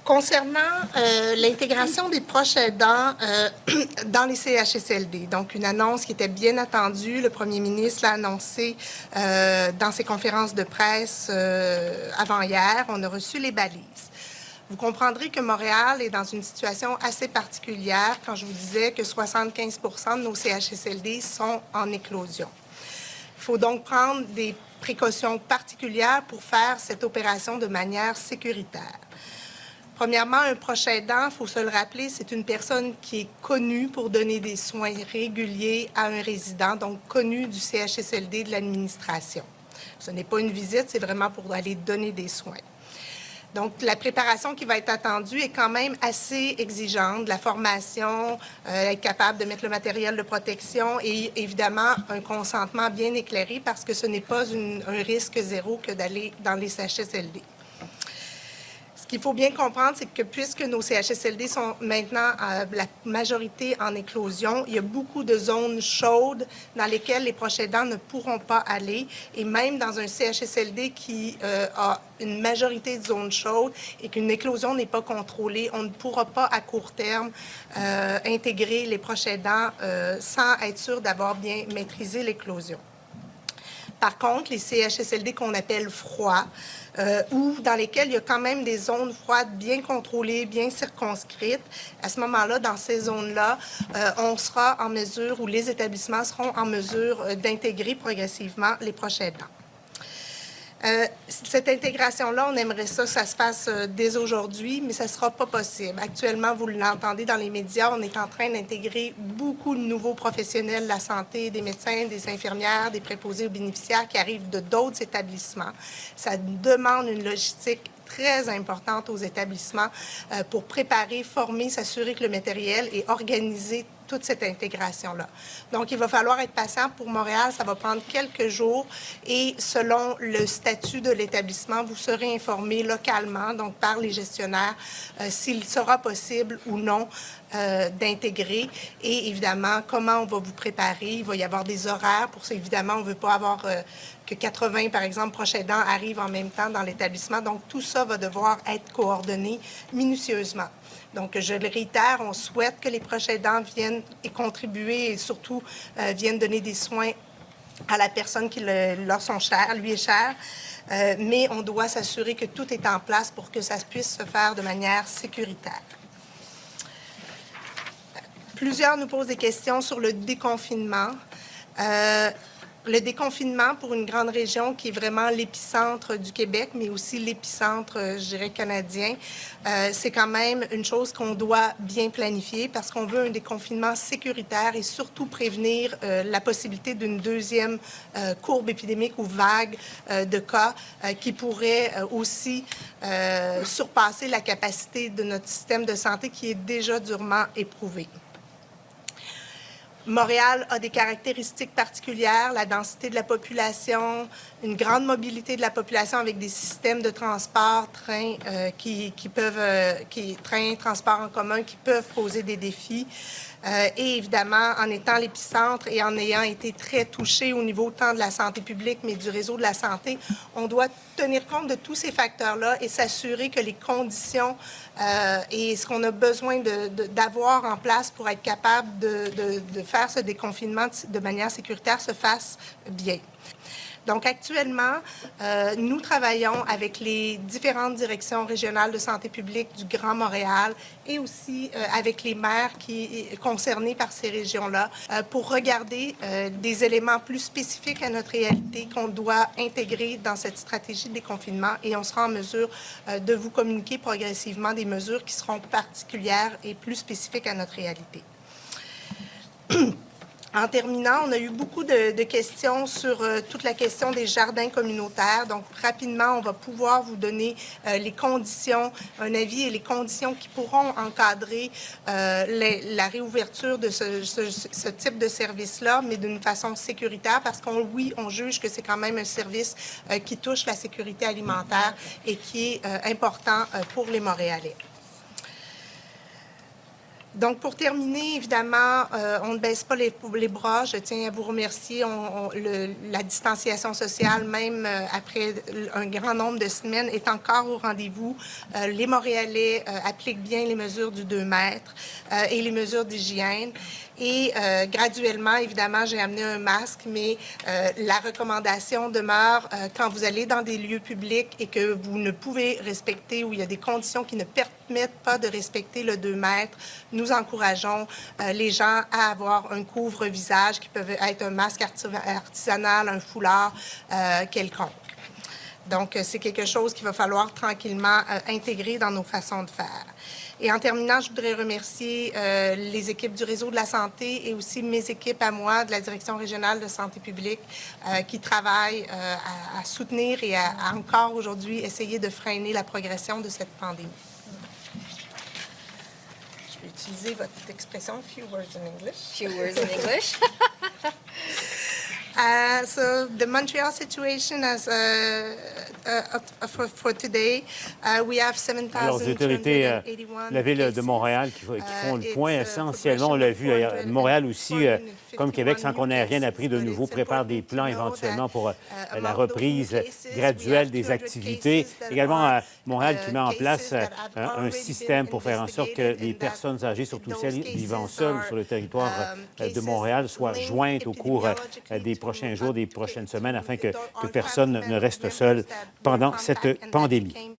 Concernant l'intégration des proches aidants dans les CHSLD, donc une annonce qui était bien attendue, le premier ministre l'a annoncé dans ses conférences de presse avant-hier, on a reçu les balises. Vous comprendrez que Montréal est dans une situation assez particulière quand je vous disais que 75 % de nos CHSLD sont en éclosion. Il faut donc prendre des précautions particulières pour faire cette opération de manière sécuritaire. Premièrement, un proche aidant, il faut se le rappeler, c'est une personne qui est connue pour donner des soins réguliers à un résident, donc connue du CHSLD, de l'administration. Ce n'est pas une visite, c'est vraiment pour aller donner des soins. Donc, la préparation qui va être attendue est quand même assez exigeante. La formation, être capable de mettre le matériel de protection et évidemment un consentement bien éclairé parce que ce n'est pas un risque zéro que d'aller dans les CHSLD. Ce qu'il faut bien comprendre, c'est que puisque nos CHSLD sont maintenant la majorité en éclosion, il y a beaucoup de zones chaudes dans lesquelles les proches aidants ne pourront pas aller. Et même dans un CHSLD qui a une majorité de zones chaudes et qu'une éclosion n'est pas contrôlée, on ne pourra pas à court terme intégrer les proches aidants sans être sûr d'avoir bien maîtrisé l'éclosion. Par contre, les CHSLD qu'on appelle froids, ou dans lesquels il y a quand même des zones froides bien contrôlées, bien circonscrites, à ce moment-là, dans ces zones-là, on sera en mesure, ou les établissements seront en mesure d'intégrer progressivement les proches aidants. Cette intégration-là, on aimerait ça que ça se fasse dès aujourd'hui, mais ça ne sera pas possible. Actuellement, vous l'entendez dans les médias, on est en train d'intégrer beaucoup de nouveaux professionnels de la santé, des médecins, des infirmières, des préposés aux bénéficiaires qui arrivent de d'autres établissements. Ça demande une logistique très importante aux établissements pour préparer, former, s'assurer que le matériel est organisé toute cette intégration-là. Donc, il va falloir être patient. Pour Montréal, ça va prendre quelques jours et selon le statut de l'établissement, vous serez informé localement, donc par les gestionnaires, s'il sera possible ou non d'intégrer et évidemment, comment on va vous préparer. Il va y avoir des horaires pour ça. Évidemment, on ne veut pas avoir que 80, par exemple, proches aidants arrivent en même temps dans l'établissement. Donc, tout ça va devoir être coordonné minutieusement. Donc, je le réitère, on souhaite que les proches aidants viennent et contribuer et surtout viennent donner des soins à la personne qui leur sont chers, lui est cher, mais on doit s'assurer que tout est en place pour que ça puisse se faire de manière sécuritaire. Plusieurs nous posent des questions sur le déconfinement. Le déconfinement pour une grande région qui est vraiment l'épicentre du Québec, mais aussi l'épicentre, je dirais, canadien, c'est quand même une chose qu'on doit bien planifier parce qu'on veut un déconfinement sécuritaire et surtout prévenir la possibilité d'une deuxième courbe épidémique ou vague de cas qui pourrait aussi surpasser la capacité de notre système de santé qui est déjà durement éprouvé. Montréal a des caractéristiques particulières, la densité de la population, une grande mobilité de la population avec des systèmes de transport, trains, transports en commun qui peuvent poser des défis. Et évidemment, en étant l'épicentre et en ayant été très touché au niveau tant de la santé publique, mais du réseau de la santé, on doit tenir compte de tous ces facteurs-là et s'assurer que les conditions et ce qu'on a besoin d'avoir en place pour être capable de faire ce déconfinement de manière sécuritaire se fasse bien. Donc, actuellement, nous travaillons avec les différentes directions régionales de santé publique du Grand Montréal et aussi avec les maires concernés par ces régions-là pour regarder des éléments plus spécifiques à notre réalité qu'on doit intégrer dans cette stratégie de déconfinement et on sera en mesure de vous communiquer progressivement des mesures qui seront particulières et plus spécifiques à notre réalité. En terminant, on a eu beaucoup de questions sur toute la question des jardins communautaires. Donc, rapidement, on va pouvoir vous donner les conditions, un avis et les conditions qui pourront encadrer la réouverture de ce type de service-là, mais d'une façon sécuritaire, parce on juge que c'est quand même un service qui touche la sécurité alimentaire et qui est important pour les Montréalais. Donc, pour terminer, évidemment, on ne baisse pas les bras. Je tiens à vous remercier. La distanciation sociale, même après un grand nombre de semaines, est encore au rendez-vous. Les Montréalais appliquent bien les mesures du 2 mètres et les mesures d'hygiène. Et graduellement, évidemment, j'ai amené un masque, mais la recommandation demeure quand vous allez dans des lieux publics et que vous ne pouvez respecter, ou il y a des conditions qui ne permettent pas de respecter le 2 mètres, nous encourageons les gens à avoir un couvre-visage qui peut être un masque artisanal, un foulard quelconque. Donc, c'est quelque chose qu'il va falloir tranquillement intégrer dans nos façons de faire. Et en terminant, je voudrais remercier les équipes du Réseau de la santé et aussi mes équipes à moi de la Direction régionale de santé publique qui travaillent à soutenir et à encore aujourd'hui essayer de freiner la progression de cette pandémie. Je vais utiliser votre expression « few words in English ». Few words in English. So the Montreal situation as for today, we have 7,281 Alors, les autorités de la ville de Montréal qui font le point essentiellement, on l'a vu, Montréal aussi, comme Québec, sans qu'on ait rien appris de nouveau, prépare des plans éventuellement pour la reprise graduelle des activités. Également, Montréal qui met en place un système pour faire en sorte que les personnes âgées, surtout celles vivant seules sur le territoire de Montréal, soient jointes au cours des prochains jours, des prochaines semaines, afin que personne ne reste seul pendant cette pandémie.